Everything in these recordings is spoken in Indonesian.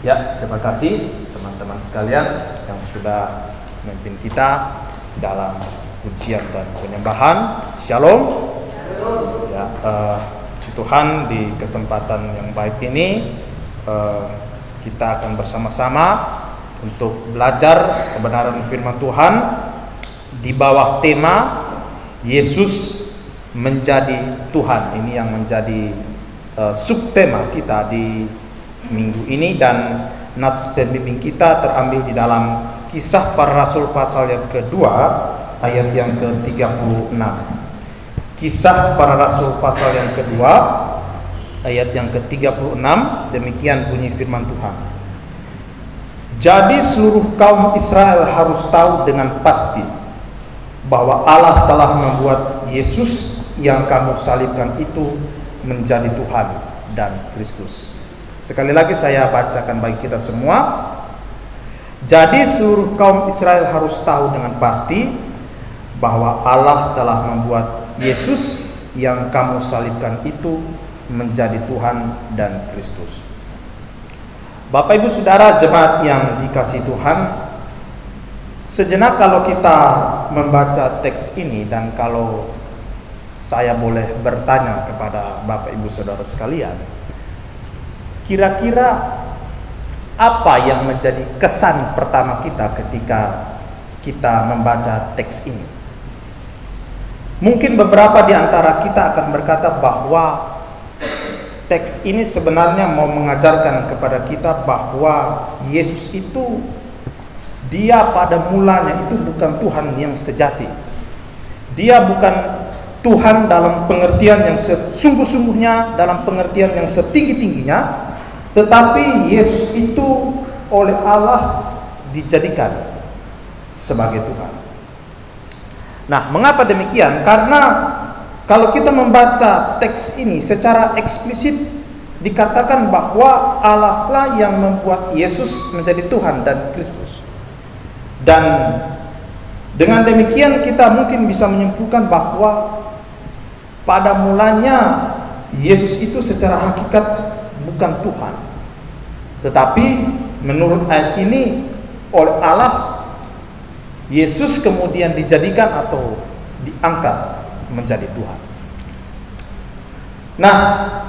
Ya, terima kasih teman-teman sekalian yang sudah memimpin kita dalam pujian dan penyembahan. Shalom. Ya, puji Tuhan, di kesempatan yang baik ini kita akan bersama-sama untuk belajar kebenaran firman Tuhan di bawah tema Yesus menjadi Tuhan. Ini yang menjadi subtema kita di minggu ini, dan nats pembimbing kita terambil di dalam Kisah Para Rasul pasal yang kedua ayat yang ke-36. Kisah Para Rasul pasal yang kedua ayat yang ke-36, demikian bunyi firman Tuhan. Jadi seluruh kaum Israel harus tahu dengan pasti bahwa Allah telah membuat Yesus yang kamu salibkan itu menjadi Tuhan dan Kristus. Sekali lagi saya bacakan bagi kita semua. Jadi seluruh kaum Israel harus tahu dengan pasti bahwa Allah telah membuat Yesus yang kamu salibkan itu menjadi Tuhan dan Kristus. Bapak Ibu Saudara jemaat yang dikasihi Tuhan, sejenak kalau kita membaca teks ini, dan kalau saya boleh bertanya kepada Bapak Ibu Saudara sekalian, kira-kira apa yang menjadi kesan pertama kita ketika kita membaca teks ini? Mungkin beberapa di antara kita akan berkata bahwa teks ini sebenarnya mau mengajarkan kepada kita bahwa Yesus itu, dia pada mulanya itu bukan Tuhan yang sejati. Dia bukan Tuhan dalam pengertian yang sesungguh-sungguhnya, dalam pengertian yang setinggi-tingginya, tetapi Yesus itu oleh Allah dijadikan sebagai Tuhan. Nah, mengapa demikian? Karena kalau kita membaca teks ini secara eksplisit, dikatakan bahwa Allah lah yang membuat Yesus menjadi Tuhan dan Kristus. Dan dengan demikian kita mungkin bisa menyimpulkan bahwa pada mulanya Yesus itu secara hakikat bukan Tuhan, tetapi menurut ayat ini oleh Allah Yesus kemudian dijadikan atau diangkat menjadi Tuhan. Nah,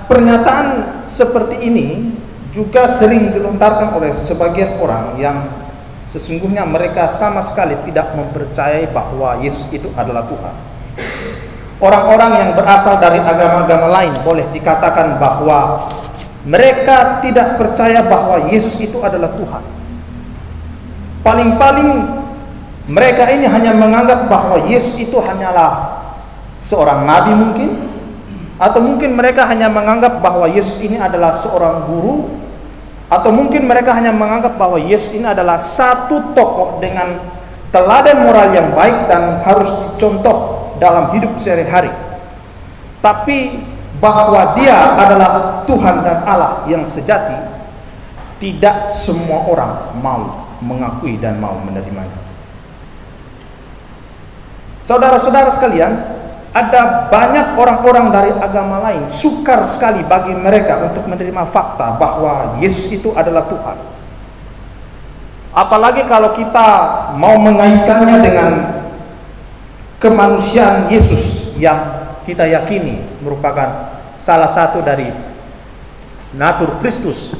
pernyataan seperti ini juga sering dilontarkan oleh sebagian orang yang sesungguhnya mereka sama sekali tidak mempercayai bahwa Yesus itu adalah Tuhan. Orang-orang yang berasal dari agama-agama lain boleh dikatakan bahwa mereka tidak percaya bahwa Yesus itu adalah Tuhan. Paling-paling mereka ini hanya menganggap bahwa Yesus itu hanyalah seorang nabi mungkin, atau mungkin mereka hanya menganggap bahwa Yesus ini adalah seorang guru, atau mungkin mereka hanya menganggap bahwa Yesus ini adalah satu tokoh dengan teladan moral yang baik dan harus dicontoh dalam hidup sehari-hari. Tapi bahwa dia adalah Tuhan dan Allah yang sejati, tidak semua orang mau mengakui dan mau menerimanya. Saudara-saudara sekalian, ada banyak orang-orang dari agama lain sukar sekali bagi mereka untuk menerima fakta bahwa Yesus itu adalah Tuhan. Apalagi kalau kita mau mengaitkannya dengan kemanusiaan Yesus yang kita yakini merupakan salah satu dari natur Kristus,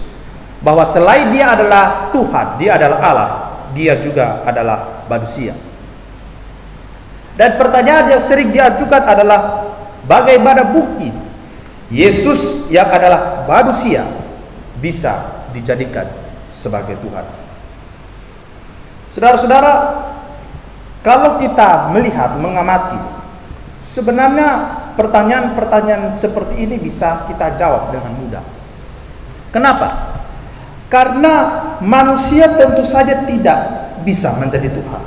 bahwa selain dia adalah Tuhan, dia adalah Allah, dia juga adalah manusia. Dan pertanyaan yang sering diajukan adalah bagaimana bukti Yesus yang adalah manusia bisa dijadikan sebagai Tuhan. Saudara-saudara, kalau kita melihat, mengamati, sebenarnya pertanyaan-pertanyaan seperti ini bisa kita jawab dengan mudah. Kenapa? Karena manusia tentu saja tidak bisa menjadi Tuhan.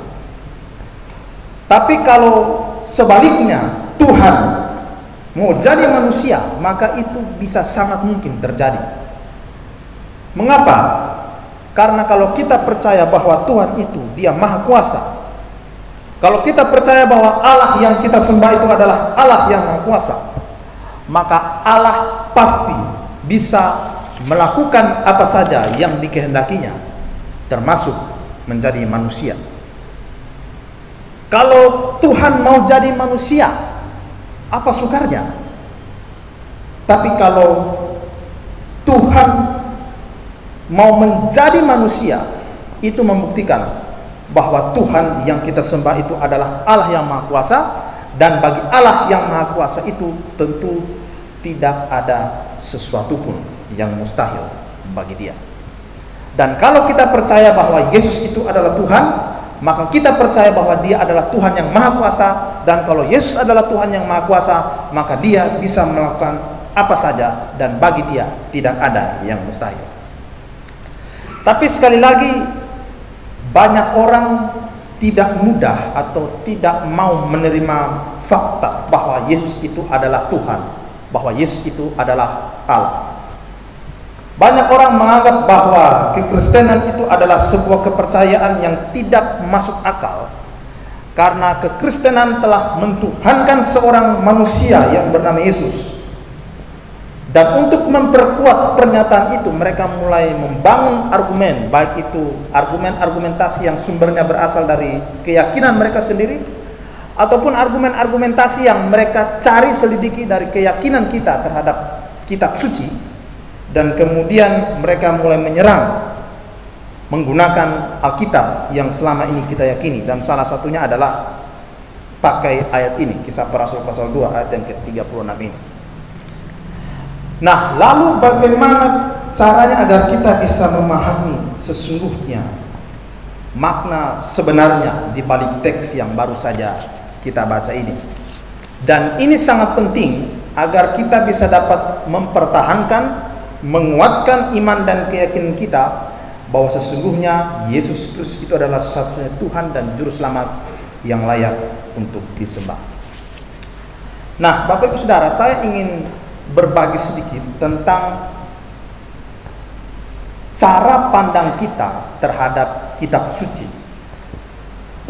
Tapi kalau sebaliknya Tuhan mau jadi manusia, maka itu bisa sangat mungkin terjadi. Mengapa? Karena kalau kita percaya bahwa Tuhan itu dia maha kuasa, kalau kita percaya bahwa Allah yang kita sembah itu adalah Allah yang maha kuasa, maka Allah pasti bisa melakukan apa saja yang dikehendakinya, termasuk menjadi manusia. Kalau Tuhan mau jadi manusia, apa sukarnya? Tapi kalau Tuhan mau menjadi manusia, itu membuktikan bahwa Tuhan yang kita sembah itu adalah Allah yang Maha Kuasa, dan bagi Allah yang Maha Kuasa itu tentu tidak ada sesuatu pun yang mustahil bagi Dia. Dan kalau kita percaya bahwa Yesus itu adalah Tuhan, maka kita percaya bahwa Dia adalah Tuhan yang Maha Kuasa, dan kalau Yesus adalah Tuhan yang Maha Kuasa, maka Dia bisa melakukan apa saja, dan bagi Dia tidak ada yang mustahil. Tapi sekali lagi, banyak orang tidak mudah atau tidak mau menerima fakta bahwa Yesus itu adalah Tuhan, bahwa Yesus itu adalah Allah. Banyak orang menganggap bahwa kekristenan itu adalah sebuah kepercayaan yang tidak masuk akal, karena kekristenan telah mentuhankan seorang manusia yang bernama Yesus. Dan untuk memperkuat pernyataan itu, mereka mulai membangun argumen, baik itu argumentasi yang sumbernya berasal dari keyakinan mereka sendiri, ataupun argumentasi yang mereka cari selidiki dari keyakinan kita terhadap kitab suci. Dan kemudian mereka mulai menyerang menggunakan Alkitab yang selama ini kita yakini, dan salah satunya adalah pakai ayat ini, Kisah Para Rasul pasal 2 ayat yang ke-36 ini. Nah, lalu bagaimana caranya agar kita bisa memahami sesungguhnya makna sebenarnya di balik teks yang baru saja kita baca ini? Dan ini sangat penting agar kita bisa dapat mempertahankan, menguatkan iman dan keyakinan kita bahwa sesungguhnya Yesus Kristus itu adalah satu-satunya Tuhan dan Juru Selamat yang layak untuk disembah. Nah, Bapak Ibu Saudara, saya ingin berbagi sedikit tentang cara pandang kita terhadap kitab suci.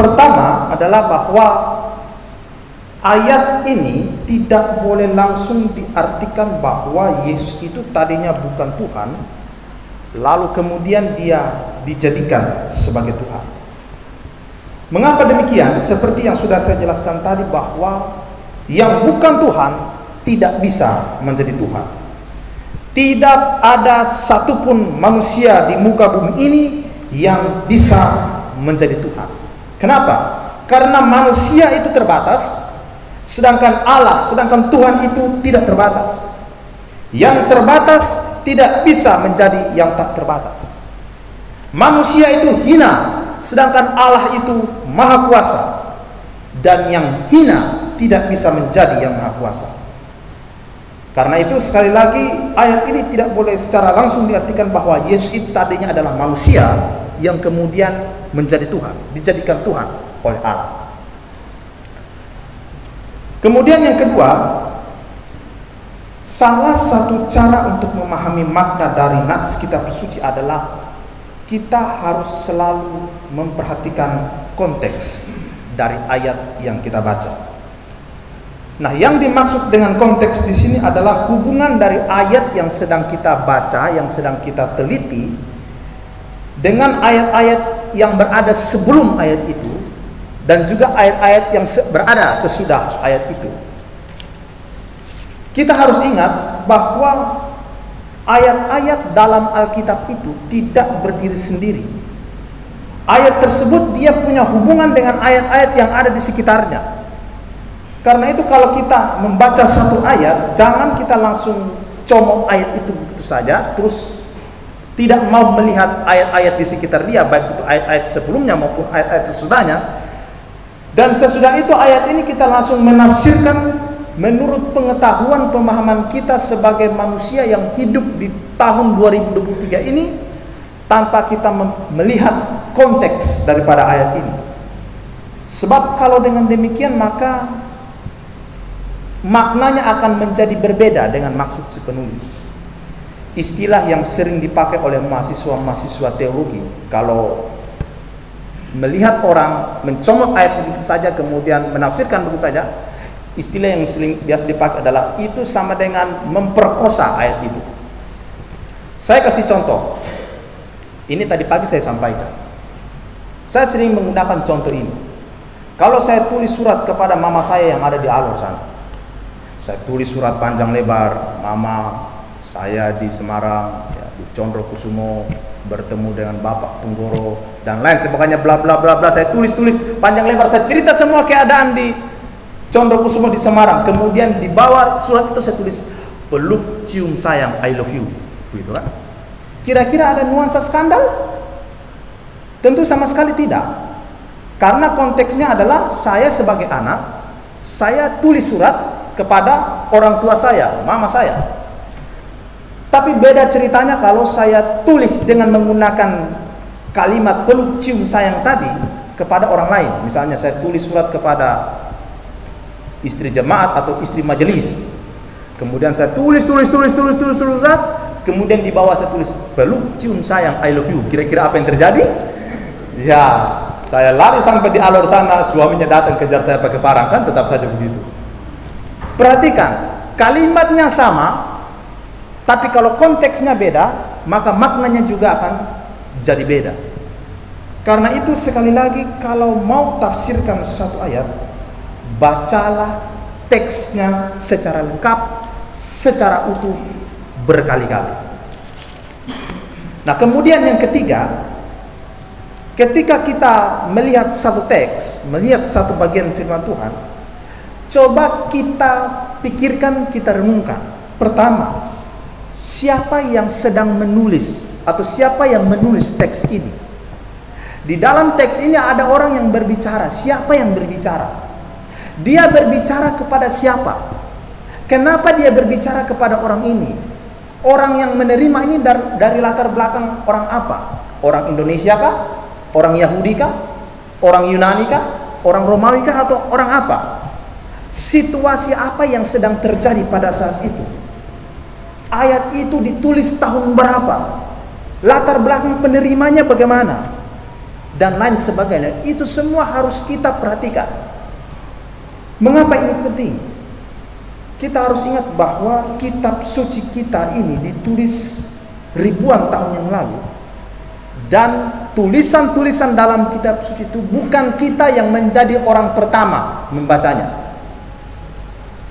Pertama adalah bahwa ayat ini tidak boleh langsung diartikan bahwa Yesus itu tadinya bukan Tuhan, lalu kemudian Dia dijadikan sebagai Tuhan. Mengapa demikian? Seperti yang sudah saya jelaskan tadi, bahwa yang bukan Tuhan tidak bisa menjadi Tuhan. Tidak ada satupun manusia di muka bumi ini yang bisa menjadi Tuhan. Kenapa? Karena manusia itu terbatas, sedangkan Tuhan itu tidak terbatas. Yang terbatas tidak bisa menjadi yang tak terbatas. Manusia itu hina, sedangkan Allah itu Maha Kuasa. Dan yang hina tidak bisa menjadi yang Maha Kuasa. Karena itu sekali lagi ayat ini tidak boleh secara langsung diartikan bahwa Yesus itu tadinya adalah manusia yang kemudian menjadi Tuhan, dijadikan Tuhan oleh Allah. Kemudian yang kedua, salah satu cara untuk memahami makna dari nats kitab suci adalah kita harus selalu memperhatikan konteks dari ayat yang kita baca. Nah, yang dimaksud dengan konteks di sini adalah hubungan dari ayat yang sedang kita baca, yang sedang kita teliti, dengan ayat-ayat yang berada sebelum ayat itu, dan juga ayat-ayat yang berada sesudah ayat itu. Kita harus ingat bahwa ayat-ayat dalam Alkitab itu tidak berdiri sendiri. Ayat tersebut dia punya hubungan dengan ayat-ayat yang ada di sekitarnya. Karena itu kalau kita membaca satu ayat, jangan kita langsung comot ayat itu begitu saja, terus tidak mau melihat ayat-ayat di sekitar dia, baik itu ayat-ayat sebelumnya maupun ayat-ayat sesudahnya. Dan sesudah itu ayat ini kita langsung menafsirkan menurut pengetahuan pemahaman kita sebagai manusia yang hidup di tahun 2023 ini, tanpa kita melihat konteks daripada ayat ini. Sebab kalau dengan demikian maka maknanya akan menjadi berbeda dengan maksud si penulis. Istilah yang sering dipakai oleh mahasiswa-mahasiswa teologi, kalau melihat orang mencomot ayat begitu saja kemudian menafsirkan begitu saja, istilah yang sering biasa dipakai adalah itu sama dengan memperkosa ayat itu. Saya kasih contoh. Ini tadi pagi saya sampaikan. Saya sering menggunakan contoh ini. Kalau saya tulis surat kepada mama saya yang ada di Alor sana, saya tulis surat panjang lebar, mama saya di Semarang, ya, di Condrokusumo, bertemu dengan Bapak Tunggoro dan lain sebagainya, bla bla bla bla. Saya tulis panjang lebar, saya cerita semua keadaan di Condrokusumo di Semarang. Kemudian di bawah surat itu saya tulis peluk cium sayang, I love you, begitu kan? Kira-kira ada nuansa skandal? Tentu sama sekali tidak. Karena konteksnya adalah saya sebagai anak, saya tulis surat kepada orang tua saya, mama saya. Tapi beda ceritanya kalau saya tulis dengan menggunakan kalimat peluk cium sayang tadi kepada orang lain. Misalnya saya tulis surat kepada istri jemaat atau istri majelis. Kemudian saya tulis surat, kemudian di bawah saya tulis peluk cium sayang, I love you. Kira-kira apa yang terjadi? Ya, saya lari sampai di Alor sana, suaminya datang kejar saya pakai parang, kan tetap saja begitu. Perhatikan, kalimatnya sama, tapi kalau konteksnya beda, maka maknanya juga akan jadi beda. Karena itu sekali lagi, kalau mau tafsirkan satu ayat, bacalah teksnya secara lengkap, secara utuh, berkali-kali. Nah, kemudian yang ketiga, ketika kita melihat satu teks, melihat satu bagian firman Tuhan, coba kita pikirkan, kita renungkan. Pertama, siapa yang sedang menulis atau siapa yang menulis teks ini? Di dalam teks ini ada orang yang berbicara. Siapa yang berbicara? Dia berbicara kepada siapa? Kenapa dia berbicara kepada orang ini? Orang yang menerima ini dari latar belakang orang apa? Orang Indonesia kah? Orang Yahudi kah? Orang Yunani kah? Orang Romawi kah? Atau orang apa? Situasi apa yang sedang terjadi pada saat itu? Ayat itu ditulis tahun berapa? Latar belakang penerimanya bagaimana? Dan lain sebagainya. Itu semua harus kita perhatikan. Mengapa ini penting? Kita harus ingat bahwa kitab suci kita ini ditulis ribuan tahun yang lalu. Dan tulisan-tulisan dalam kitab suci itu bukan kita yang menjadi orang pertama membacanya.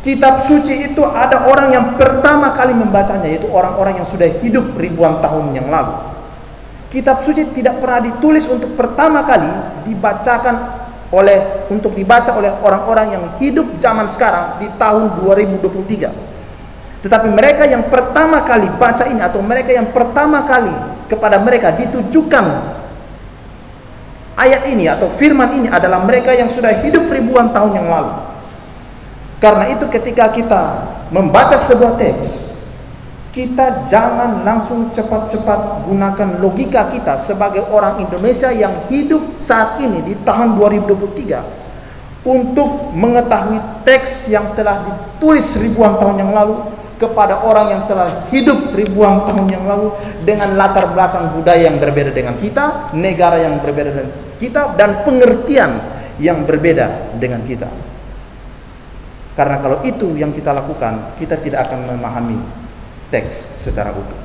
Kitab suci itu ada orang yang pertama kali membacanya, yaitu orang-orang yang sudah hidup ribuan tahun yang lalu. Kitab suci tidak pernah ditulis untuk pertama kali untuk dibaca oleh orang-orang yang hidup zaman sekarang di tahun 2023. Tetapi mereka yang pertama kali baca ini, atau mereka yang pertama kali kepada mereka ditujukan ayat ini atau firman ini, adalah mereka yang sudah hidup ribuan tahun yang lalu. Karena itu ketika kita membaca sebuah teks, kita jangan langsung cepat-cepat gunakan logika kita sebagai orang Indonesia yang hidup saat ini di tahun 2023 untuk mengetahui teks yang telah ditulis ribuan tahun yang lalu kepada orang yang telah hidup ribuan tahun yang lalu dengan latar belakang budaya yang berbeda dengan kita, negara yang berbeda dengan kita, dan pengertian yang berbeda dengan kita. Karena kalau itu yang kita lakukan, kita tidak akan memahami teks secara utuh.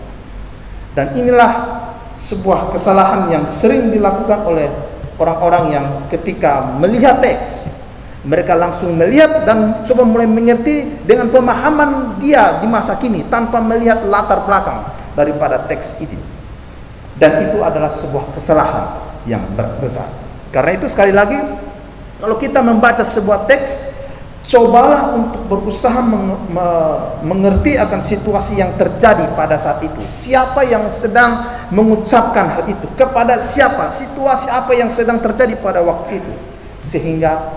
Dan inilah sebuah kesalahan yang sering dilakukan oleh orang-orang yang ketika melihat teks, mereka langsung melihat dan coba mulai mengerti dengan pemahaman dia di masa kini tanpa melihat latar belakang daripada teks ini. Dan itu adalah sebuah kesalahan yang besar. Karena itu sekali lagi, kalau kita membaca sebuah teks, cobalah untuk berusaha mengerti akan situasi yang terjadi pada saat itu. Siapa yang sedang mengucapkan hal itu? Kepada siapa? Situasi apa yang sedang terjadi pada waktu itu? Sehingga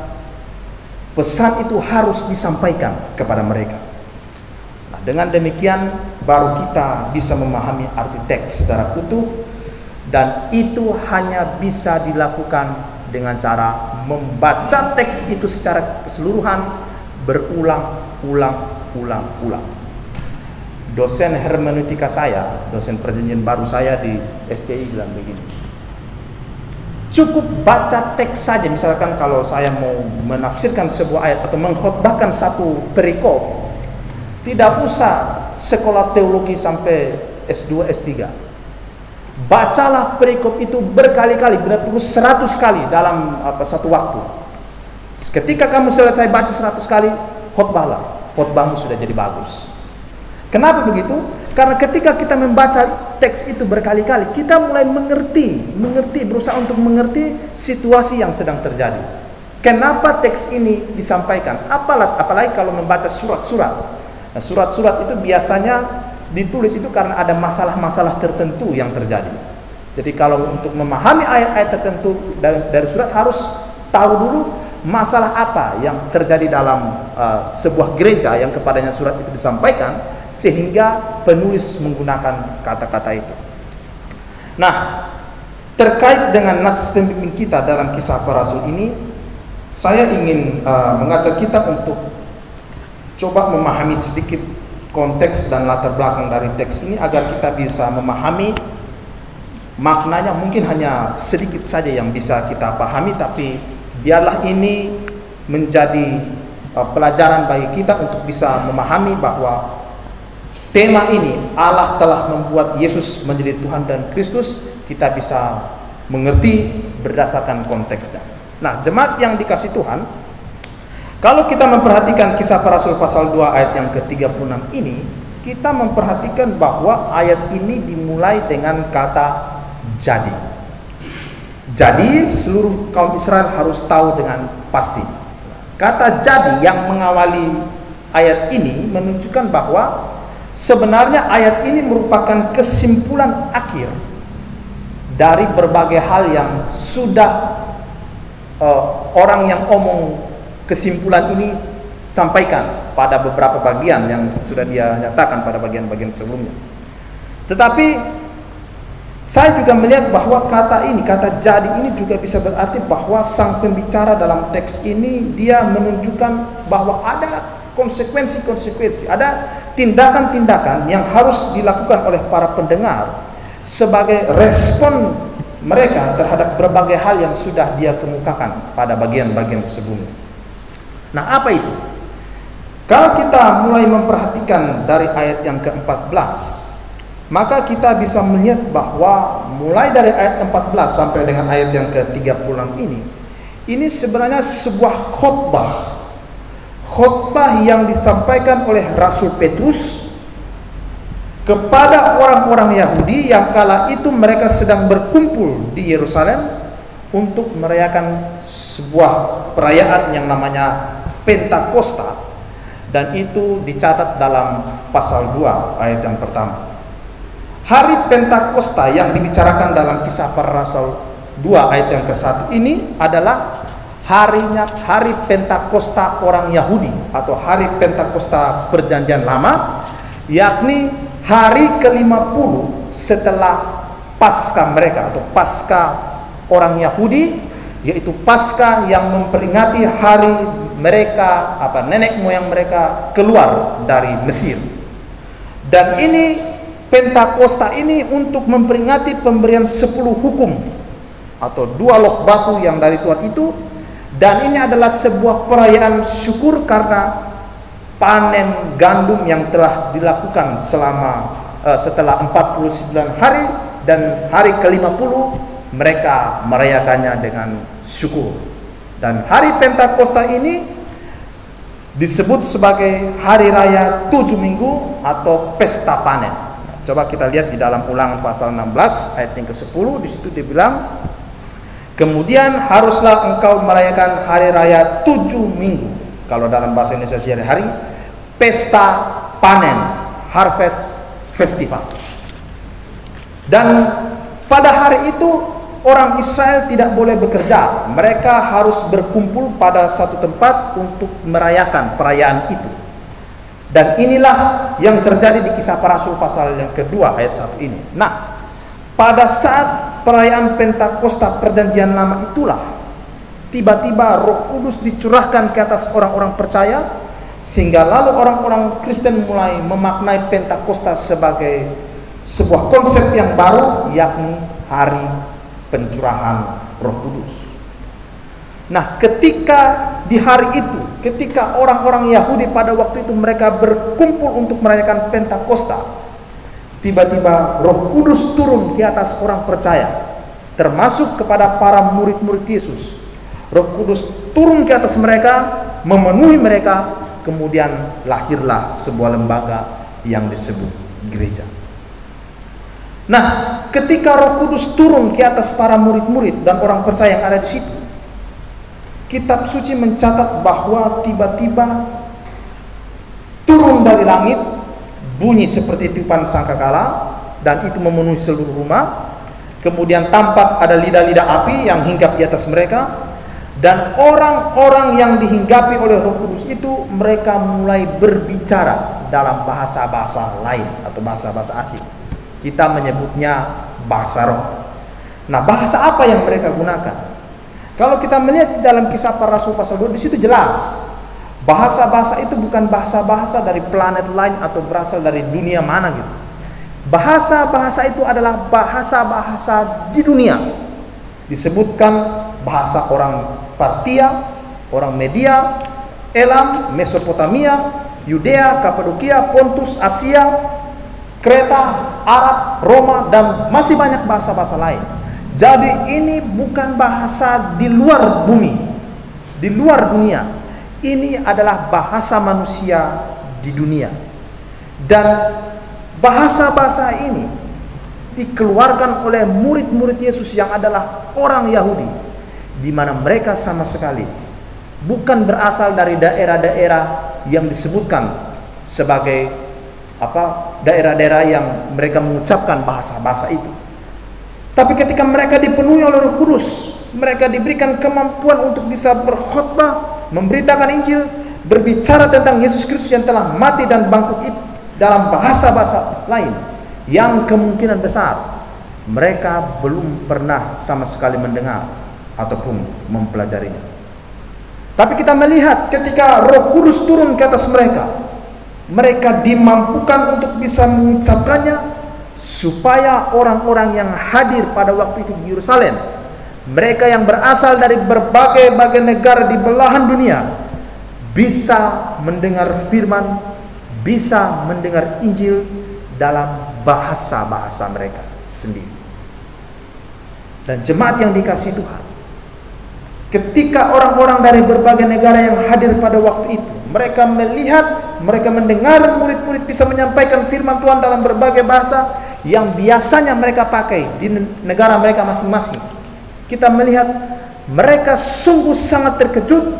pesan itu harus disampaikan kepada mereka. Nah, dengan demikian baru kita bisa memahami arti teks secara utuh, dan itu hanya bisa dilakukan dengan cara membaca teks itu secara keseluruhan, berulang-ulang. Dosen hermeneutika saya, dosen perjanjian baru saya di STI bilang begini, cukup baca teks saja. Misalkan kalau saya mau menafsirkan sebuah ayat atau mengkhotbahkan satu perikop, tidak usah sekolah teologi sampai S2, S3. Bacalah perikop itu berkali-kali, benar-benar 100 kali dalam satu waktu. Ketika kamu selesai baca 100 kali, khotbahlah. Khotbahmu sudah jadi bagus. Kenapa begitu? Karena ketika kita membaca teks itu berkali-kali, kita mulai mengerti, berusaha untuk mengerti situasi yang sedang terjadi. Kenapa teks ini disampaikan? Apalagi kalau membaca surat-surat. Nah, surat-surat itu biasanya ditulis itu karena ada masalah-masalah tertentu yang terjadi. Jadi kalau untuk memahami ayat-ayat tertentu dari surat, harus tahu dulu masalah apa yang terjadi dalam sebuah gereja yang kepadanya surat itu disampaikan, sehingga penulis menggunakan kata-kata itu. Nah, terkait dengan nats pembimbing kita dalam Kisah Para Rasul ini, saya ingin mengajak kita untuk coba memahami sedikit konteks dan latar belakang dari teks ini agar kita bisa memahami maknanya. Mungkin hanya sedikit saja yang bisa kita pahami, tapi biarlah ini menjadi pelajaran bagi kita untuk bisa memahami bahwa tema ini, Allah telah membuat Yesus menjadi Tuhan dan Kristus, kita bisa mengerti berdasarkan konteksnya. Nah, jemaat yang dikasih Tuhan, kalau kita memperhatikan Kisah Para Rasul pasal 2 ayat yang ke-36 ini, kita memperhatikan bahwa ayat ini dimulai dengan kata jadi. Jadi seluruh kaum Israel harus tahu dengan pasti. Kata jadi yang mengawali ayat ini menunjukkan bahwa sebenarnya ayat ini merupakan kesimpulan akhir dari berbagai hal yang sudah orang yang omong kesimpulan ini sampaikan pada beberapa bagian yang sudah dia nyatakan pada bagian-bagian sebelumnya. Tetapi saya juga melihat bahwa kata jadi ini juga bisa berarti bahwa sang pembicara dalam teks ini dia menunjukkan bahwa ada konsekuensi-konsekuensi, ada tindakan-tindakan yang harus dilakukan oleh para pendengar sebagai respon mereka terhadap berbagai hal yang sudah dia kemukakan pada bagian-bagian sebelumnya. Nah, apa itu? Kalau kita mulai memperhatikan dari ayat yang ke-14, maka kita bisa melihat bahwa mulai dari ayat 14 sampai dengan ayat yang ke-36 ini sebenarnya sebuah khotbah yang disampaikan oleh Rasul Petrus kepada orang-orang Yahudi yang kala itu mereka sedang berkumpul di Yerusalem untuk merayakan sebuah perayaan yang namanya Pentakosta, dan itu dicatat dalam pasal 2 ayat yang pertama. Hari Pentakosta yang dibicarakan dalam Kisah Para Rasul 2 ayat yang ke-1 ini adalah hari Pentakosta orang Yahudi atau hari Pentakosta Perjanjian Lama, yakni hari ke-50 setelah Paskah mereka atau Paskah orang Yahudi, yaitu Paskah yang memperingati hari mereka nenek moyang mereka keluar dari Mesir. Dan ini Pentakosta ini untuk memperingati pemberian 10 hukum atau 2 loh batu yang dari Tuhan itu, dan ini adalah sebuah perayaan syukur karena panen gandum yang telah dilakukan setelah 49 hari, dan hari ke-50 mereka merayakannya dengan syukur. Dan hari Pentakosta ini disebut sebagai hari raya 7 minggu atau pesta panen. Coba kita lihat di dalam Ulangan pasal 16 ayat yang ke-10, di situ dibilang, kemudian haruslah engkau merayakan hari raya 7 minggu. Kalau dalam bahasa Indonesia sehari-hari, pesta panen, harvest festival. Dan pada hari itu orang Israel tidak boleh bekerja. Mereka harus berkumpul pada satu tempat untuk merayakan perayaan itu. Dan inilah yang terjadi di Kisah Para Rasul pasal yang kedua ayat 1 ini. Nah, pada saat perayaan Pentakosta Perjanjian Lama itulah tiba-tiba Roh Kudus dicurahkan ke atas orang-orang percaya, sehingga lalu orang-orang Kristen mulai memaknai Pentakosta sebagai sebuah konsep yang baru, yakni hari pencurahan Roh Kudus. Nah, ketika di hari itu, ketika orang-orang Yahudi pada waktu itu mereka berkumpul untuk merayakan Pentakosta, tiba-tiba Roh Kudus turun ke atas orang percaya, termasuk kepada para murid-murid Yesus. Roh Kudus turun ke atas mereka, memenuhi mereka, kemudian lahirlah sebuah lembaga yang disebut gereja. Nah, ketika Roh Kudus turun ke atas para murid-murid dan orang percaya yang ada di situ, Kitab Suci mencatat bahwa tiba-tiba turun dari langit bunyi seperti tiupan sangkakala, dan itu memenuhi seluruh rumah. Kemudian tampak ada lidah-lidah api yang hinggap di atas mereka, dan orang-orang yang dihinggapi oleh Roh Kudus itu mereka mulai berbicara dalam bahasa-bahasa lain atau bahasa-bahasa asing. Kita menyebutnya bahasa roh. Nah, bahasa apa yang mereka gunakan? Kalau kita melihat di dalam Kisah Para Rasul pasal 2, di situ jelas bahasa-bahasa itu bukan bahasa-bahasa dari planet lain atau berasal dari dunia mana gitu. Bahasa-bahasa itu adalah bahasa-bahasa di dunia. Disebutkan bahasa orang Partia, orang Media, Elam, Mesopotamia, Yudea, Kapadokia, Pontus, Asia, Kreta, Arab, Roma, dan masih banyak bahasa-bahasa lain. Jadi ini bukan bahasa di luar bumi, di luar dunia. Ini adalah bahasa manusia di dunia. Dan bahasa-bahasa ini dikeluarkan oleh murid-murid Yesus yang adalah orang Yahudi, di mana mereka sama sekali bukan berasal dari daerah-daerah yang disebutkan sebagai daerah-daerah yang mereka mengucapkan bahasa-bahasa itu. Tapi ketika mereka dipenuhi oleh Roh Kudus, mereka diberikan kemampuan untuk bisa berkhotbah, memberitakan Injil, berbicara tentang Yesus Kristus yang telah mati dan bangkit itu dalam bahasa-bahasa lain yang kemungkinan besar mereka belum pernah sama sekali mendengar ataupun mempelajarinya. Tapi kita melihat ketika Roh Kudus turun ke atas mereka, mereka dimampukan untuk bisa mengucapkannya, supaya orang-orang yang hadir pada waktu itu di Yerusalem, mereka yang berasal dari berbagai negara di belahan dunia, bisa mendengar firman, bisa mendengar Injil dalam bahasa-bahasa mereka sendiri. Dan jemaat yang dikasihi Tuhan, ketika orang-orang dari berbagai negara yang hadir pada waktu itu, mereka melihat, mereka mendengar murid-murid bisa menyampaikan firman Tuhan dalam berbagai bahasa yang biasanya mereka pakai di negara mereka masing-masing. Kita melihat mereka sungguh sangat terkejut,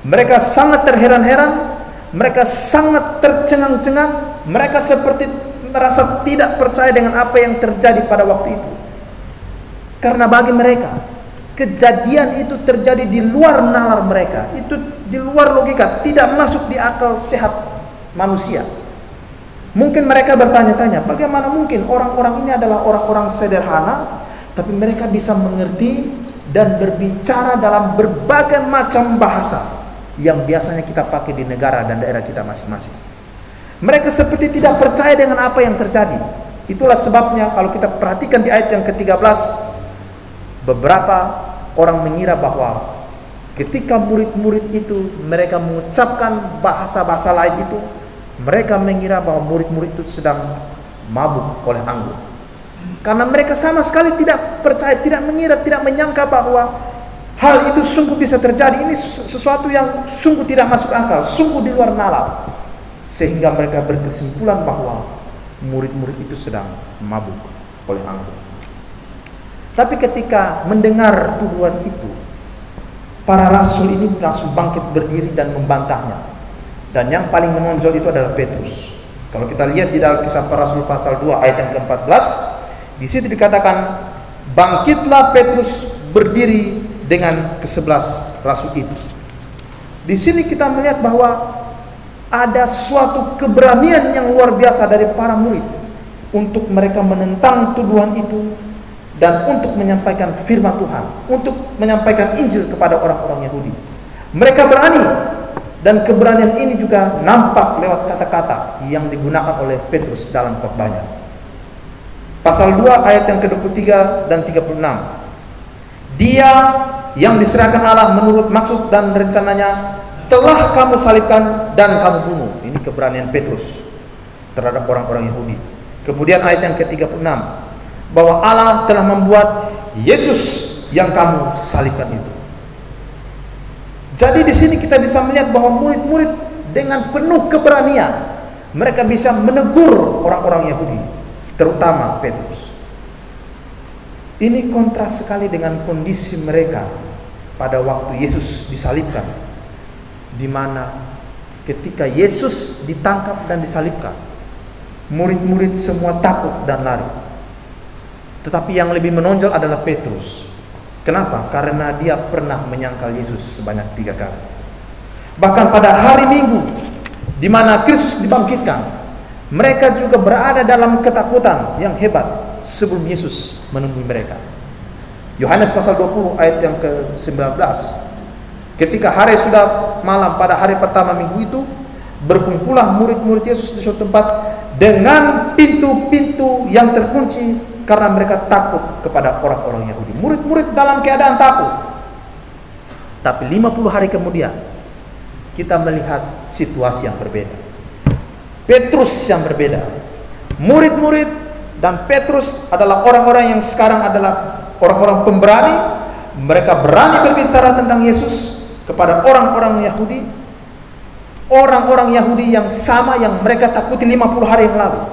mereka sangat terheran-heran, mereka sangat tercengang-cengang, mereka seperti merasa tidak percaya dengan apa yang terjadi pada waktu itu. Karena bagi mereka, kejadian itu terjadi di luar nalar mereka, itu di luar logika, tidak masuk di akal sehat manusia. Mungkin mereka bertanya-tanya, bagaimana mungkin orang-orang ini adalah orang-orang sederhana, tapi mereka bisa mengerti dan berbicara dalam berbagai macam bahasa yang biasanya kita pakai di negara dan daerah kita masing-masing. Mereka seperti tidak percaya dengan apa yang terjadi. Itulah sebabnya kalau kita perhatikan di ayat yang ke-13, beberapa orang mengira bahwa ketika murid-murid itu mereka mengucapkan bahasa-bahasa lain itu, mereka mengira bahwa murid-murid itu sedang mabuk oleh anggur. Karena mereka sama sekali tidak percaya, tidak mengira, tidak menyangka bahwa hal itu sungguh bisa terjadi. Ini sesuatu yang sungguh tidak masuk akal, sungguh di luar nalar. Sehingga mereka berkesimpulan bahwa murid-murid itu sedang mabuk oleh anggur. Tapi ketika mendengar tuduhan itu, para rasul ini langsung bangkit berdiri dan membantahnya. Dan yang paling menonjol itu adalah Petrus. Kalau kita lihat di dalam Kisah Para Rasul pasal 2 ayat yang ke-14, di situ dikatakan, bangkitlah Petrus berdiri dengan ke-11 rasul itu. Di sini kita melihat bahwa ada suatu keberanian yang luar biasa dari para murid untuk mereka menentang tuduhan itu dan untuk menyampaikan firman Tuhan, untuk menyampaikan Injil kepada orang-orang Yahudi. Mereka berani, dan keberanian ini juga nampak lewat kata-kata yang digunakan oleh Petrus dalam khotbahnya. Pasal 2 ayat yang ke-23 dan 36. Dia yang diserahkan Allah menurut maksud dan rencananya telah kamu salibkan dan kamu bunuh. Ini keberanian Petrus terhadap orang-orang Yahudi. Kemudian ayat yang ke-36, bahwa Allah telah membuat Yesus yang kamu salibkan itu. Jadi di sini kita bisa melihat bahwa murid-murid dengan penuh keberanian mereka bisa menegur orang-orang Yahudi, terutama Petrus. Ini kontras sekali dengan kondisi mereka pada waktu Yesus disalibkan, di mana ketika Yesus ditangkap dan disalibkan, murid-murid semua takut dan lari. Tetapi yang lebih menonjol adalah Petrus. Kenapa? Karena dia pernah menyangkal Yesus sebanyak 3 kali. Bahkan pada hari Minggu, di mana Kristus dibangkitkan, mereka juga berada dalam ketakutan yang hebat sebelum Yesus menemui mereka. Yohanes pasal 20 ayat yang ke-19. Ketika hari sudah malam pada hari pertama minggu itu, berkumpullah murid-murid Yesus di suatu tempat dengan pintu-pintu yang terkunci karena mereka takut kepada orang-orang Yahudi. Murid-murid dalam keadaan takut. Tapi 50 hari kemudian kita melihat situasi yang berbeda. Petrus yang berbeda. Murid-murid dan Petrus adalah orang-orang yang sekarang adalah orang-orang pemberani. Mereka berani berbicara tentang Yesus kepada orang-orang Yahudi. Orang-orang Yahudi yang sama yang mereka takuti 50 hari yang lalu.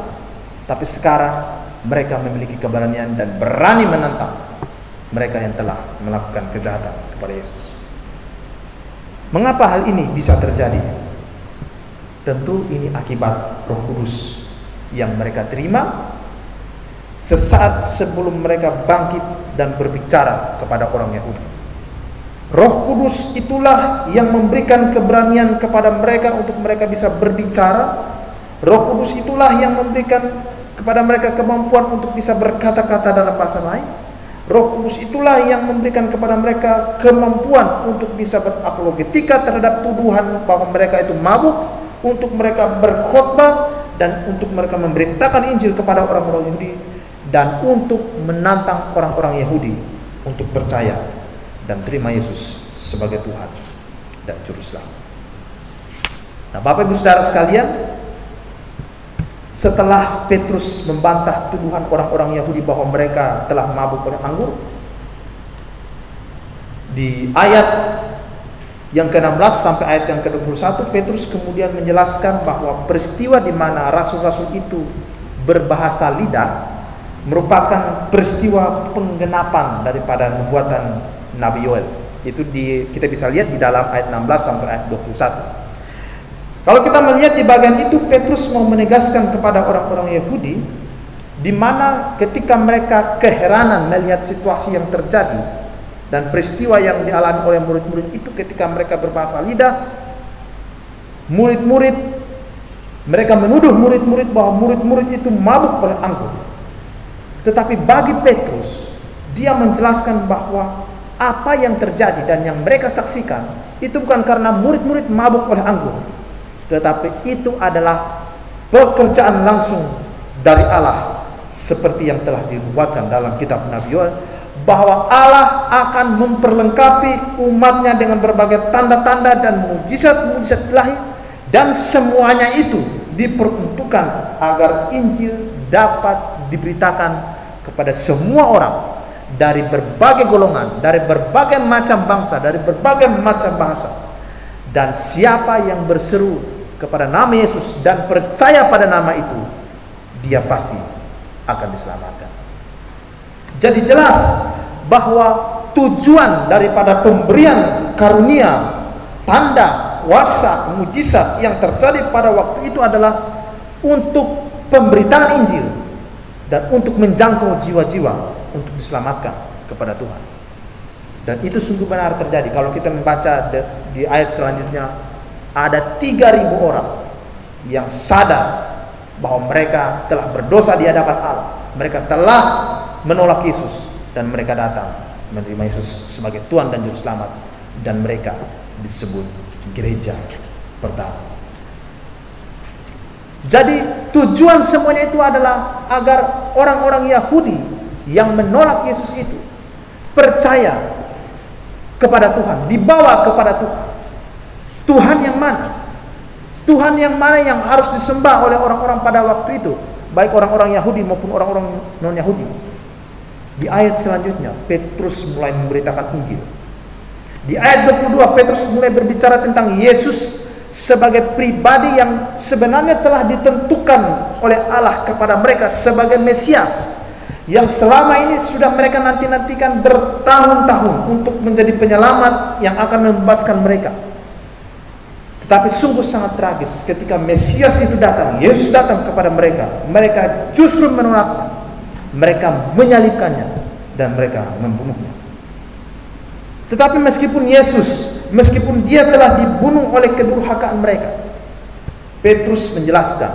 Tapi sekarang mereka memiliki keberanian dan berani menantang mereka yang telah melakukan kejahatan kepada Yesus. Mengapa hal ini bisa terjadi? Tentu ini akibat Roh Kudus yang mereka terima sesaat sebelum mereka bangkit dan berbicara kepada orang Yahudi. Roh Kudus itulah yang memberikan keberanian kepada mereka untuk mereka bisa berbicara. Roh Kudus itulah yang memberikan kepada mereka kemampuan untuk bisa berkata-kata dalam bahasa lain. Roh Kudus itulah yang memberikan kepada mereka kemampuan untuk bisa berapologetika terhadap tuduhan bahwa mereka itu mabuk, untuk mereka berkhotbah, dan untuk mereka memberitakan Injil kepada orang-orang Yahudi, dan untuk menantang orang-orang Yahudi untuk percaya dan terima Yesus sebagai Tuhan dan Juru Selamat. Nah, Bapak Ibu Saudara sekalian, setelah Petrus membantah tuduhan orang-orang Yahudi bahwa mereka telah mabuk oleh anggur, di ayat yang ke-16 sampai ayat yang ke-21, Petrus kemudian menjelaskan bahwa peristiwa di mana rasul-rasul itu berbahasa lidah merupakan peristiwa penggenapan daripada nubuatan Nabi Yoel. Itu kita bisa lihat di dalam ayat 16 sampai ayat 21. Kalau kita melihat di bagian itu, Petrus mau menegaskan kepada orang-orang Yahudi, di mana ketika mereka keheranan melihat situasi yang terjadi dan peristiwa yang dialami oleh murid-murid itu, ketika mereka berbahasa lidah, murid-murid mereka menuduh murid-murid bahwa murid-murid itu mabuk oleh anggur. Tetapi bagi Petrus, dia menjelaskan bahwa apa yang terjadi dan yang mereka saksikan itu bukan karena murid-murid mabuk oleh anggur, tetapi itu adalah pekerjaan langsung dari Allah, seperti yang telah dinubuatkan dalam kitab Nabi Yoel, bahwa Allah akan memperlengkapi umatnya dengan berbagai tanda-tanda dan mujizat-mujizat ilahi, dan semuanya itu diperuntukkan agar Injil dapat diberitakan kepada semua orang dari berbagai golongan, dari berbagai macam bangsa, dari berbagai macam bahasa. Dan siapa yang berseru kepada nama Yesus dan percaya pada nama itu, dia pasti akan diselamatkan. Jadi jelas bahwa tujuan daripada pemberian karunia, tanda, kuasa, mujizat yang terjadi pada waktu itu adalah untuk pemberitaan Injil dan untuk menjangkau jiwa-jiwa untuk diselamatkan kepada Tuhan. Dan itu sungguh benar terjadi. Kalau kita membaca di ayat selanjutnya, ada 3.000 orang yang sadar bahwa mereka telah berdosa di hadapan Allah. Mereka telah menolak Yesus dan mereka datang menerima Yesus sebagai Tuhan dan Juru Selamat, dan mereka disebut gereja pertama. Jadi tujuan semuanya itu adalah agar orang-orang Yahudi yang menolak Yesus itu percaya kepada Tuhan, dibawa kepada Tuhan. Tuhan yang mana? Tuhan yang mana yang harus disembah oleh orang-orang pada waktu itu? baik orang-orang Yahudi maupun orang-orang non-Yahudi. Di ayat selanjutnya, Petrus mulai memberitakan Injil. Di ayat 22, Petrus mulai berbicara tentang Yesus sebagai pribadi yang sebenarnya telah ditentukan oleh Allah kepada mereka sebagai Mesias, yang selama ini sudah mereka nanti-nantikan bertahun-tahun untuk menjadi penyelamat yang akan membebaskan mereka. Tetapi sungguh sangat tragis ketika Mesias itu datang, Yesus datang kepada mereka, mereka justru menolaknya, mereka menyalibkannya, dan mereka membunuhnya. Tetapi meskipun dia telah dibunuh oleh kedurhakaan mereka, Petrus menjelaskan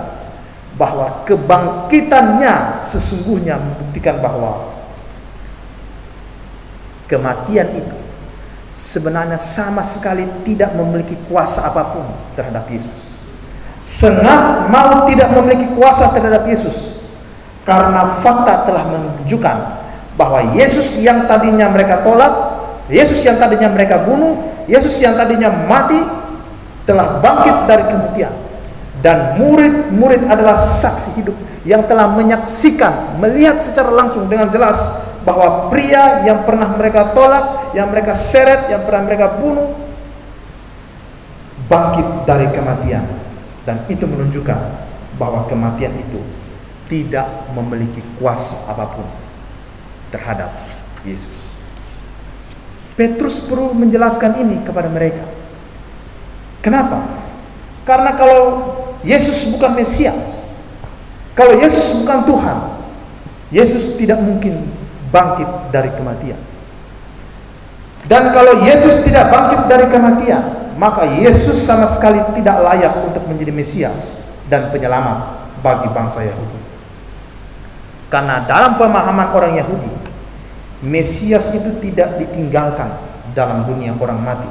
bahwa kebangkitannya sesungguhnya membuktikan bahwa kematian itu sebenarnya sama sekali tidak memiliki kuasa apapun terhadap Yesus. Sengat maut tidak memiliki kuasa terhadap Yesus, karena fakta telah menunjukkan bahwa Yesus yang tadinya mereka tolak, Yesus yang tadinya mereka bunuh, Yesus yang tadinya mati, telah bangkit dari kematian. Dan murid-murid adalah saksi hidup yang telah menyaksikan, melihat secara langsung dengan jelas bahwa pria yang pernah mereka tolak, yang mereka seret, yang pernah mereka bunuh, bangkit dari kematian. Dan itu menunjukkan bahwa kematian itu tidak memiliki kuasa apapun terhadap Yesus. Petrus perlu menjelaskan ini kepada mereka. Kenapa? Karena kalau Yesus bukan Mesias, kalau Yesus bukan Tuhan, Yesus tidak mungkin bangkit dari kematian. Dan kalau Yesus tidak bangkit dari kematian, maka Yesus sama sekali tidak layak untuk menjadi Mesias dan penyelamat bagi bangsa Yahudi. Karena dalam pemahaman orang Yahudi, Mesias itu tidak ditinggalkan dalam dunia orang mati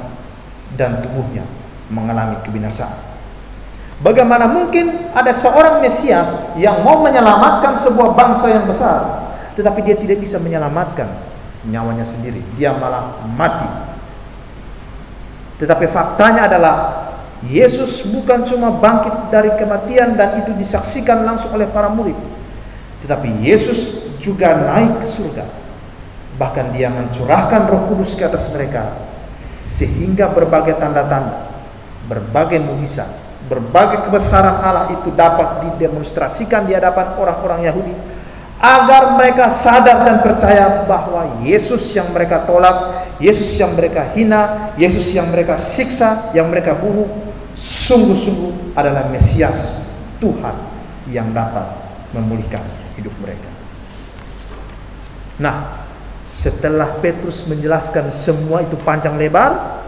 dan tubuhnya mengalami kebinasaan. Bagaimana mungkin ada seorang Mesias yang mau menyelamatkan sebuah bangsa yang besar, tetapi dia tidak bisa menyelamatkan nyawanya sendiri, dia malah mati. Tetapi faktanya adalah Yesus bukan cuma bangkit dari kematian dan itu disaksikan langsung oleh para murid, tetapi Yesus juga naik ke surga. Bahkan dia mencurahkan Roh Kudus ke atas mereka, sehingga berbagai tanda-tanda, berbagai mujizat, berbagai kebesaran Allah itu dapat didemonstrasikan di hadapan orang-orang Yahudi, agar mereka sadar dan percaya bahwa Yesus yang mereka tolak, Yesus yang mereka hina, Yesus yang mereka siksa, yang mereka bunuh, sungguh-sungguh adalah Mesias, Tuhan yang dapat memulihkan hidup mereka. Nah, setelah Petrus menjelaskan semua itu panjang lebar,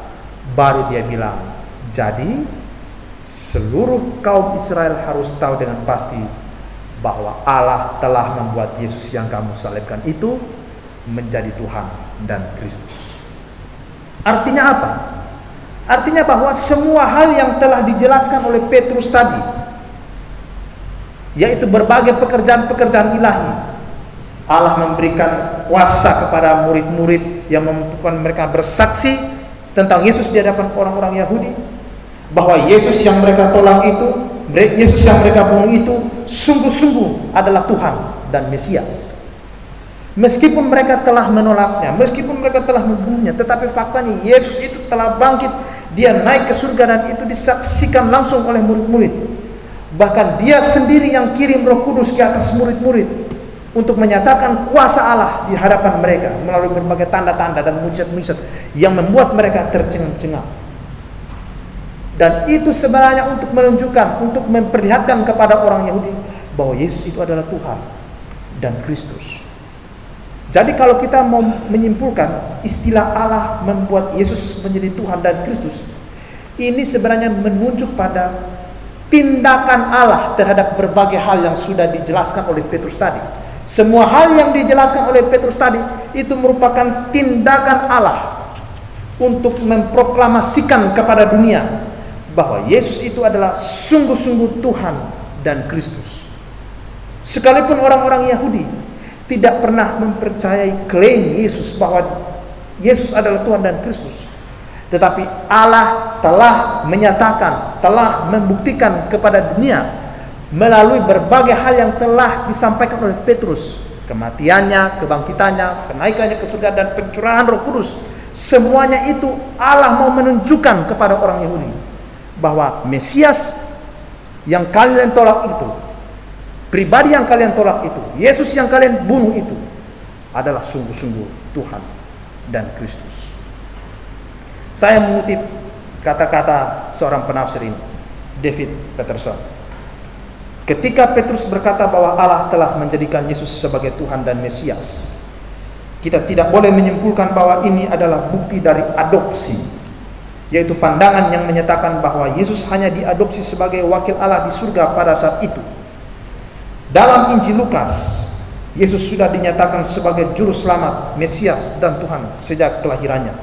baru dia bilang, jadi seluruh kaum Israel harus tahu dengan pasti bahwa Allah telah membuat Yesus yang kamu salibkan itu menjadi Tuhan dan Kristus. Artinya apa? Artinya bahwa semua hal yang telah dijelaskan oleh Petrus tadi, yaitu berbagai pekerjaan-pekerjaan ilahi, Allah memberikan kuasa kepada murid-murid yang memampukan mereka bersaksi tentang Yesus di hadapan orang-orang Yahudi, bahwa Yesus yang mereka tolak itu, Yesus yang mereka bunuh itu sungguh-sungguh adalah Tuhan dan Mesias. Meskipun mereka telah menolaknya, meskipun mereka telah membunuhnya, tetapi faktanya Yesus itu telah bangkit, dia naik ke surga, dan itu disaksikan langsung oleh murid-murid. Bahkan dia sendiri yang kirim Roh Kudus ke atas murid-murid untuk menyatakan kuasa Allah di hadapan mereka melalui berbagai tanda-tanda dan mujizat-mujizat yang membuat mereka tercengang-cengang. Dan itu sebenarnya untuk menunjukkan, untuk memperlihatkan kepada orang Yahudi bahwa Yesus itu adalah Tuhan dan Kristus. Jadi kalau kita mau menyimpulkan istilah Allah membuat Yesus menjadi Tuhan dan Kristus, ini sebenarnya menunjuk pada tindakan Allah terhadap berbagai hal yang sudah dijelaskan oleh Petrus tadi. Semua hal yang dijelaskan oleh Petrus tadi itu merupakan tindakan Allah untuk memproklamasikan kepada dunia bahwa Yesus itu adalah sungguh-sungguh Tuhan dan Kristus. Sekalipun orang-orang Yahudi tidak pernah mempercayai klaim Yesus bahwa Yesus adalah Tuhan dan Kristus, tetapi Allah telah menyatakan, telah membuktikan kepada dunia melalui berbagai hal yang telah disampaikan oleh Petrus, kematiannya, kebangkitannya, kenaikannya ke surga, dan pencurahan Roh Kudus. Semuanya itu Allah mau menunjukkan kepada orang Yahudi bahwa Mesias yang kalian tolak itu, pribadi yang kalian tolak itu, Yesus yang kalian bunuh itu adalah sungguh-sungguh Tuhan dan Kristus. Saya mengutip kata-kata seorang penafsir ini, David Peterson. Ketika Petrus berkata bahwa Allah telah menjadikan Yesus sebagai Tuhan dan Mesias, kita tidak boleh menyimpulkan bahwa ini adalah bukti dari adopsi, yaitu pandangan yang menyatakan bahwa Yesus hanya diadopsi sebagai wakil Allah di surga pada saat itu. Dalam Injil Lukas, Yesus sudah dinyatakan sebagai juru selamat, Mesias, dan Tuhan sejak kelahirannya.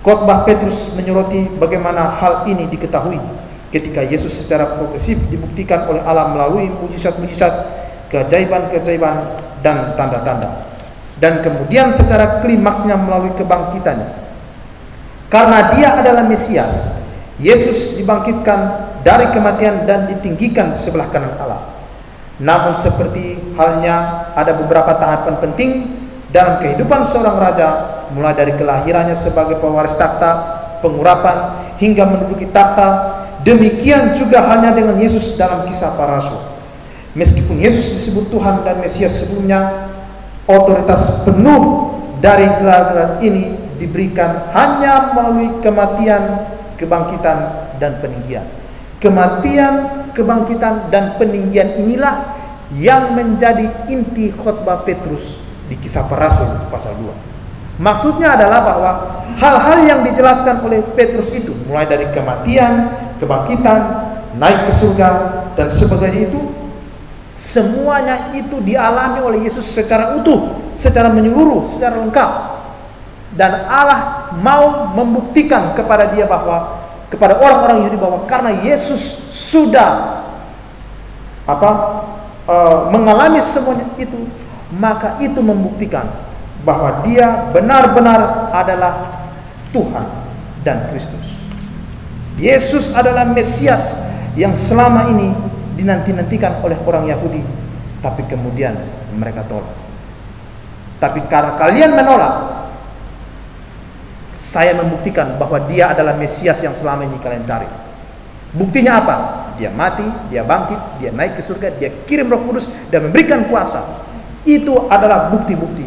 Khotbah Petrus menyoroti bagaimana hal ini diketahui ketika Yesus secara progresif dibuktikan oleh Allah melalui mujizat-mujizat, keajaiban-keajaiban, dan tanda-tanda, dan kemudian secara klimaksnya melalui kebangkitannya. Karena dia adalah Mesias, Yesus dibangkitkan dari kematian dan ditinggikan di sebelah kanan Allah. Namun seperti halnya ada beberapa tahapan penting dalam kehidupan seorang raja, mulai dari kelahirannya sebagai pewaris takhta, pengurapan, hingga menduduki takhta. Demikian juga halnya dengan Yesus dalam kisah para rasul. Meskipun Yesus disebut Tuhan dan Mesias sebelumnya, otoritas penuh dari gelar-gelar ini diberikan hanya melalui kematian, kebangkitan, dan peninggian. Kematian, kebangkitan, dan peninggian inilah yang menjadi inti khotbah Petrus di kisah para rasul pasal 2. Maksudnya adalah bahwa hal-hal yang dijelaskan oleh Petrus itu, mulai dari kematian, kebangkitan, naik ke surga, dan sebagainya itu, semuanya itu dialami oleh Yesus secara utuh, secara menyeluruh, secara lengkap. Dan Allah mau membuktikan kepada dia bahwa, kepada orang-orang Yahudi, bahwa karena Yesus sudah mengalami semuanya itu, maka itu membuktikan bahwa dia benar-benar adalah Tuhan dan Kristus. Yesus adalah Mesias yang selama ini dinanti-nantikan oleh orang Yahudi, tapi kemudian mereka tolak. Tapi karena kalian menolak, saya membuktikan bahwa dia adalah Mesias yang selama ini kalian cari. Buktinya apa? Dia mati, dia bangkit, dia naik ke surga, dia kirim Roh Kudus dan memberikan kuasa. Itu adalah bukti-bukti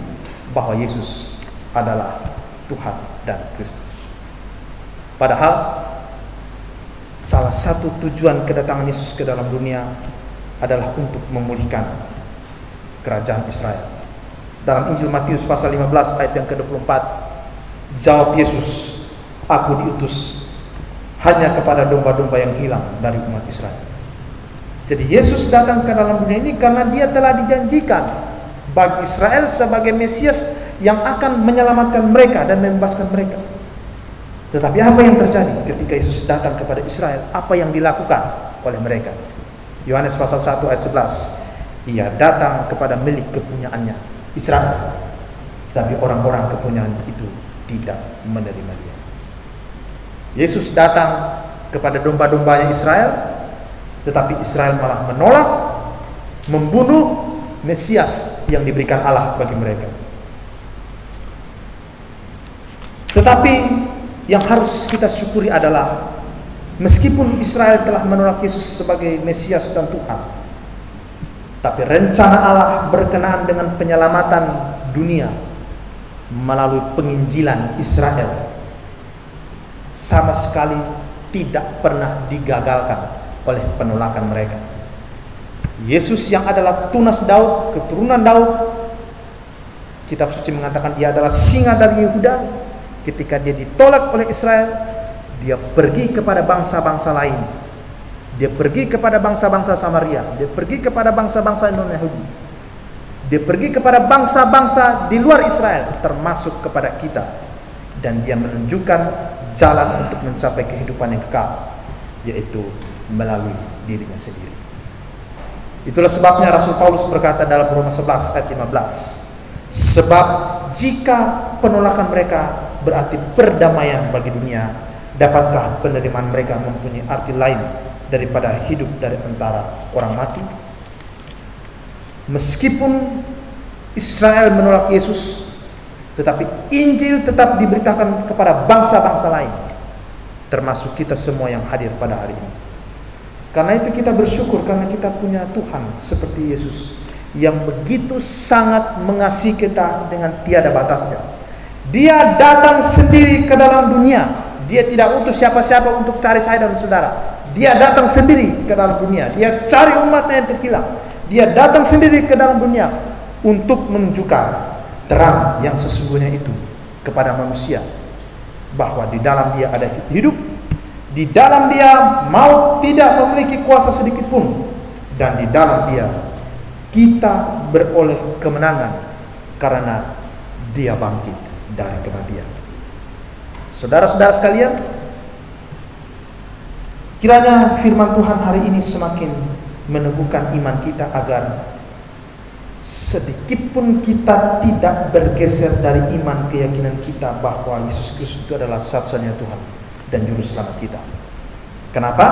bahwa Yesus adalah Tuhan dan Kristus. Padahal salah satu tujuan kedatangan Yesus ke dalam dunia adalah untuk memulihkan kerajaan Israel. Dalam Injil Matius pasal 15 ayat yang ke-24, jawab Yesus, "Aku diutus hanya kepada domba-domba yang hilang dari umat Israel." Jadi Yesus datang ke dalam dunia ini karena dia telah dijanjikan bagi Israel sebagai Mesias yang akan menyelamatkan mereka dan membebaskan mereka. Tetapi apa yang terjadi ketika Yesus datang kepada Israel? Apa yang dilakukan oleh mereka? Yohanes pasal 1 ayat 11. Ia datang kepada milik kepunyaannya, Israel, tapi orang-orang kepunyaan itu tidak menerima dia. Yesus datang kepada domba-dombanya Israel, tetapi Israel malah menolak, membunuh Mesias yang diberikan Allah bagi mereka. Tetapi yang harus kita syukuri adalah, meskipun Israel telah menolak Yesus sebagai Mesias dan Tuhan, tapi rencana Allah berkenaan dengan penyelamatan dunia melalui penginjilan Israel sama sekali tidak pernah digagalkan oleh penolakan mereka. Yesus yang adalah tunas Daud, keturunan Daud, kitab suci mengatakan dia adalah singa dari Yehuda. Ketika dia ditolak oleh Israel, dia pergi kepada bangsa-bangsa lain. Dia pergi kepada bangsa-bangsa Samaria, dia pergi kepada bangsa-bangsa non-Yahudi, dia pergi kepada bangsa-bangsa di luar Israel, termasuk kepada kita. Dan dia menunjukkan jalan untuk mencapai kehidupan yang kekal, yaitu melalui dirinya sendiri. Itulah sebabnya Rasul Paulus berkata dalam Roma 11 ayat 15, sebab jika penolakan mereka berarti perdamaian bagi dunia, dapatkah penerimaan mereka mempunyai arti lain daripada hidup dari antara orang mati. Meskipun Israel menolak Yesus, tetapi Injil tetap diberitakan kepada bangsa-bangsa lain, termasuk kita semua yang hadir pada hari ini. Karena itu kita bersyukur karena kita punya Tuhan seperti Yesus yang begitu sangat mengasihi kita dengan tiada batasnya. Dia datang sendiri ke dalam dunia. Dia tidak utus siapa-siapa untuk cari saya dan saudara. Dia datang sendiri ke dalam dunia. Dia cari umatnya yang terhilang. Dia datang sendiri ke dalam dunia untuk menunjukkan terang yang sesungguhnya itu kepada manusia, bahwa di dalam dia ada hidup, di dalam dia maut tidak memiliki kuasa sedikit pun, dan di dalam dia kita beroleh kemenangan karena dia bangkit dari kematian. Saudara-saudara sekalian, kiranya firman Tuhan hari ini semakin meneguhkan iman kita agar sedikit pun kita tidak bergeser dari iman keyakinan kita bahwa Yesus Kristus itu adalah satu-satunya Tuhan dan Juru Selamat kita. Kenapa?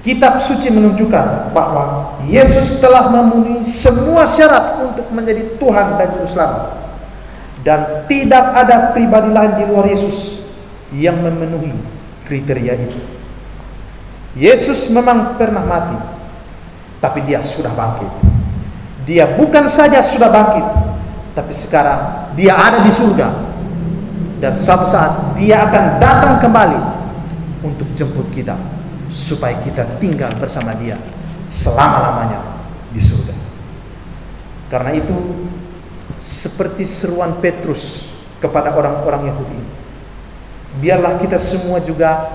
Kitab suci menunjukkan bahwa Yesus telah memenuhi semua syarat untuk menjadi Tuhan dan Juru Selamat, dan tidak ada pribadi lain di luar Yesus yang memenuhi kriteria itu. Yesus memang pernah mati, tapi dia sudah bangkit. Dia bukan saja sudah bangkit, tapi sekarang dia ada di surga, dan suatu saat dia akan datang kembali untuk jemput kita, supaya kita tinggal bersama dia selama-lamanya di surga. Karena itu, seperti seruan Petrus kepada orang-orang Yahudi, biarlah kita semua juga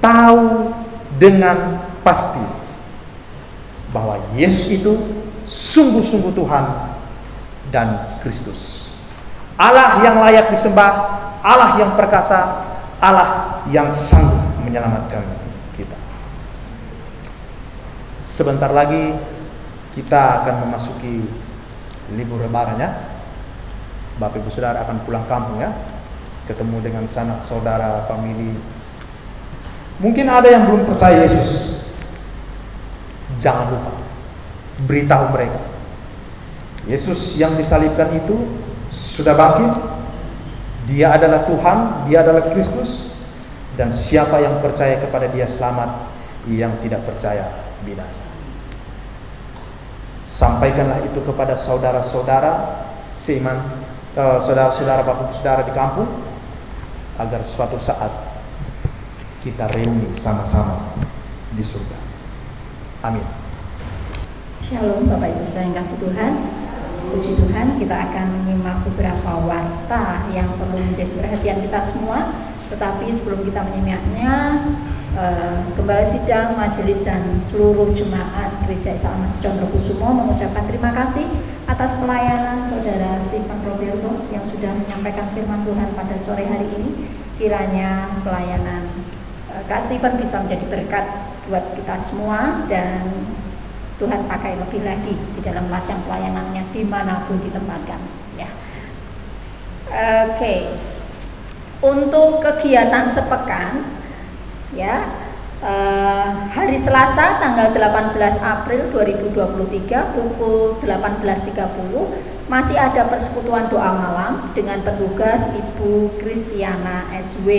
tahu dengan pasti bahwa Yesus itu sungguh-sungguh Tuhan dan Kristus, Allah yang layak disembah, Allah yang perkasa, Allah yang sanggup menyelamatkan kita. Sebentar lagi kita akan memasuki libur lebaran ya. Bapak Ibu Saudara akan pulang kampung ya, ketemu dengan sanak saudara, famili. Mungkin ada yang belum percaya Yesus. Jangan lupa, beritahu mereka, Yesus yang disalibkan itu sudah bangkit. Dia adalah Tuhan, dia adalah Kristus, dan siapa yang percaya kepada dia selamat, yang tidak percaya binasa. Sampaikanlah itu kepada saudara-saudara seiman, saudara-saudara, bapak saudara di kampung, agar suatu saat kita reuni sama-sama di surga. Amin. Shalom Bapak Ibu Saudara yang kasih Tuhan. Puji Tuhan, kita akan menyimak beberapa warta yang perlu menjadi perhatian kita semua. Tetapi sebelum kita menyimaknya, Gembala Sidang, Majelis dan seluruh jemaat Gereja Isa Al-Masih Condrokusumo mengucapkan terima kasih atas pelayanan Saudara Stephen Roberto yang sudah menyampaikan firman Tuhan pada sore hari ini. Kiranya pelayanan Kak Stephen bisa menjadi berkat buat kita semua, dan Tuhan pakai lebih lagi di dalam ladang pelayanannya dimanapun ditempatkan ya. Oke. Untuk kegiatan sepekan ya, hari Selasa tanggal 18 April 2023 pukul 18.30 masih ada persekutuan doa malam dengan petugas Ibu Kristiana SW.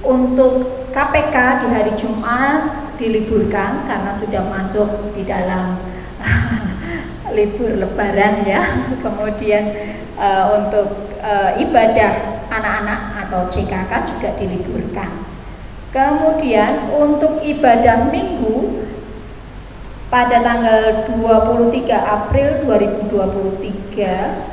Untuk KPK di hari Jumat diliburkan karena sudah masuk di dalam libur lebaran ya. Kemudian untuk ibadah anak-anak atau CKK juga diliburkan. Kemudian untuk ibadah minggu pada tanggal 23 April 2023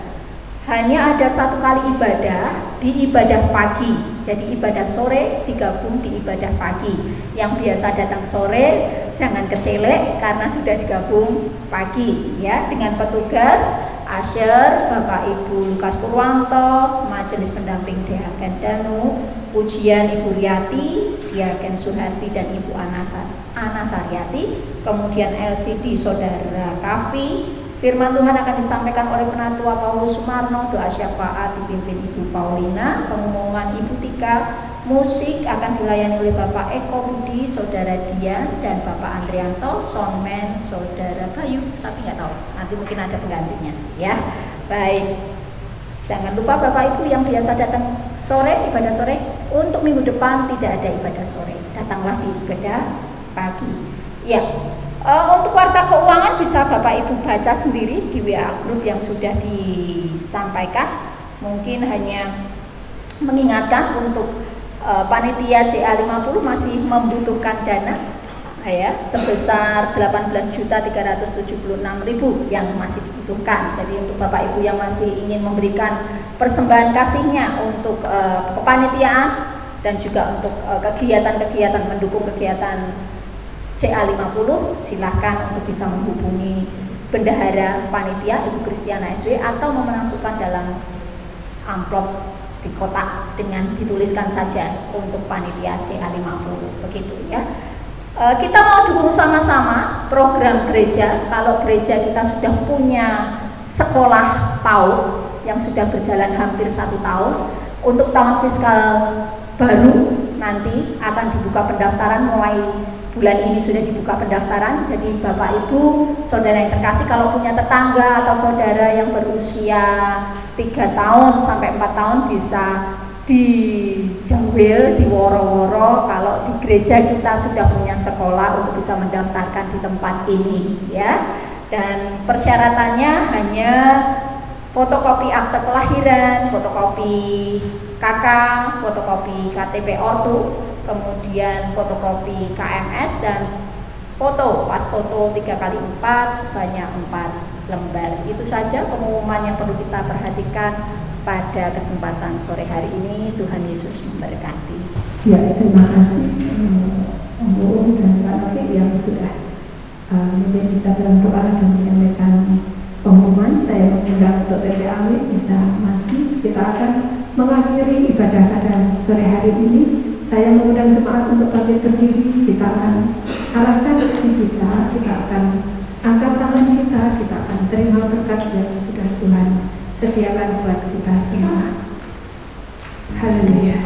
hanya ada satu kali ibadah di ibadah pagi. Jadi ibadah sore digabung di ibadah pagi. Yang biasa datang sore jangan kecelek karena sudah digabung pagi ya, dengan petugas Asher, Bapak Ibu Lukas Purwanto, Majelis Pendamping Diaken Danu, Pujian Ibu Riati, Diaken Suharti dan Ibu Ana Saryati, kemudian LCD Saudara Kavi, Firman Tuhan akan disampaikan oleh Penatua Paulus Sumarno, doa syafaat dipimpin Ibu Paulina, pengumuman Ibu Tika, musik akan dilayani oleh Bapak Eko Budi, Saudara Dian, dan Bapak Andrianto, soundman Saudara Bayu, tapi nggak tahu, nanti mungkin ada penggantinya ya. Baik, jangan lupa Bapak Ibu yang biasa datang sore, ibadah sore, untuk minggu depan tidak ada ibadah sore, datanglah di ibadah pagi ya. Untuk warta keuangan bisa Bapak Ibu baca sendiri di WA group yang sudah disampaikan. Mungkin hanya mengingatkan untuk panitia CA50 masih membutuhkan dana ya sebesar 18.376.000 yang masih dibutuhkan. Jadi untuk Bapak Ibu yang masih ingin memberikan persembahan kasihnya untuk kepanitiaan dan juga untuk kegiatan-kegiatan mendukung kegiatan CA50, silahkan untuk bisa menghubungi bendahara panitia Ibu Kristiana SW atau memasukkan dalam amplop di kotak dengan dituliskan saja untuk panitia CA50, begitu ya. Kita mau dukung sama-sama program gereja. Kalau gereja kita sudah punya sekolah PAUD yang sudah berjalan hampir 1 tahun, untuk tahun fiskal baru nanti akan dibuka pendaftaran. Mulai bulan ini sudah dibuka pendaftaran. Jadi Bapak Ibu, saudara yang terkasih, kalau punya tetangga atau saudara yang berusia 3 tahun sampai 4 tahun bisa dijawil, diworo-woro kalau di gereja kita sudah punya sekolah untuk bisa mendaftarkan di tempat ini ya. Dan persyaratannya hanya fotokopi akte kelahiran, fotokopi KK, fotokopi KTP ortu, kemudian fotokopi KMS dan foto pas foto 3x4 sebanyak 4 lembar. Itu saja pengumuman yang perlu kita perhatikan pada kesempatan sore hari ini. Tuhan Yesus memberkati. Ya, terima kasih Om dan Pak Novi yang sudah memimpin kita dalam doa dan menyampaikan pengumuman. Saya mengundang untuk TPAW bisa maju. Kita akan mengakhiri ibadah pada sore hari ini. Saya mengundang jemaat untuk bangkit berdiri. Kita akan arahkan hati kita akan angkat tangan kita akan terima berkat yang sudah Tuhan sediakan buat kita semua. Haleluya.